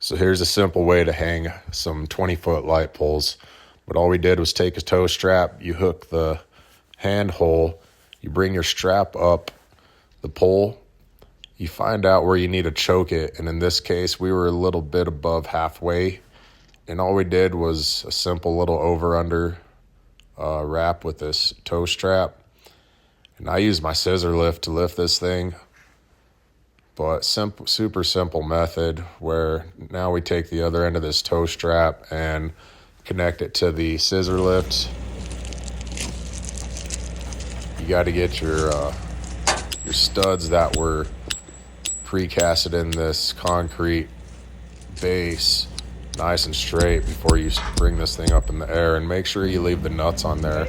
So here's a simple way to hang some 20-foot light poles. But all we did was take a tow strap, you hook the hand hole, you bring your strap up the pole, you find out where you need to choke it, and in this case we were a little bit above halfway, and all we did was a simple little over-under wrap with this tow strap. And I used my scissor lift to lift this thing. But super simple method where now we take the other end of this tow strap and connect it to the scissor lift. You got to get your studs that were precasted in this concrete base nice and straight before you bring this thing up in the air, and make sure you leave the nuts on there.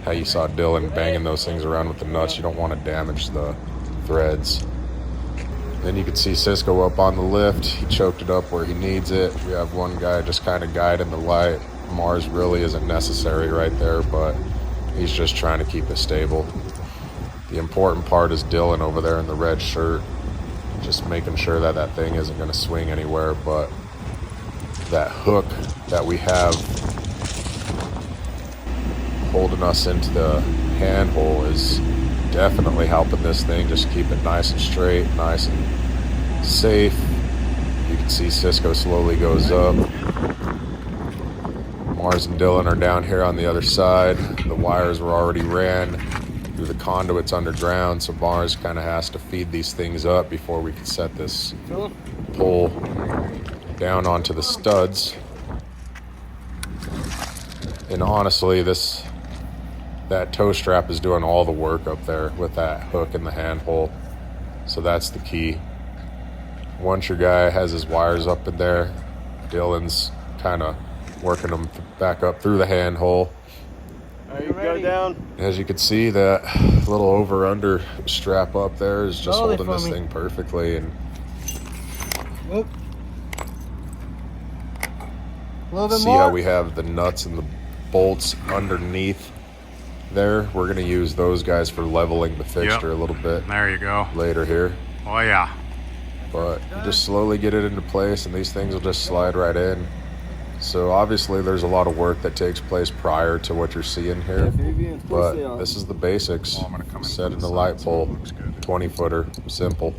How you saw Dylan banging those things around with the nuts, you don't want to damage the threads. Then you can see Cisco up on the lift. He choked it up where he needs it. We have one guy just kind of guiding the light. Mars really isn't necessary right there, but he's just trying to keep it stable. The important part is Dylan over there in the red shirt, just making sure that that thing isn't going to swing anywhere. But that hook that we have holding us into the handhole is definitely helping this thing just keep it nice and straight, nice and safe. You can see Cisco slowly goes up. Mars and Dylan are down here on the other side. The wires were already ran through the conduits underground, so Mars kind of has to feed these things up before we can set this pole down onto the studs. And honestly, that tow strap is doing all the work up there with that hook in the handhole. So that's the key. Once your guy has his wires up in there, Dylan's kind of working them back up through the handhole. All right, go down. As you can see, that little over-under strap up there is just holding this thing perfectly. And Whoop. A little bit see more. how we have the nuts and the bolts underneath there. We're going to use those guys for leveling the fixture a little bit. There you go. Later here. Oh yeah. But you just slowly get it into place and these things will just slide right in. So obviously there's a lot of work that takes place prior to what you're seeing here. But this is the basics. Setting the light pole, 20-footer, simple.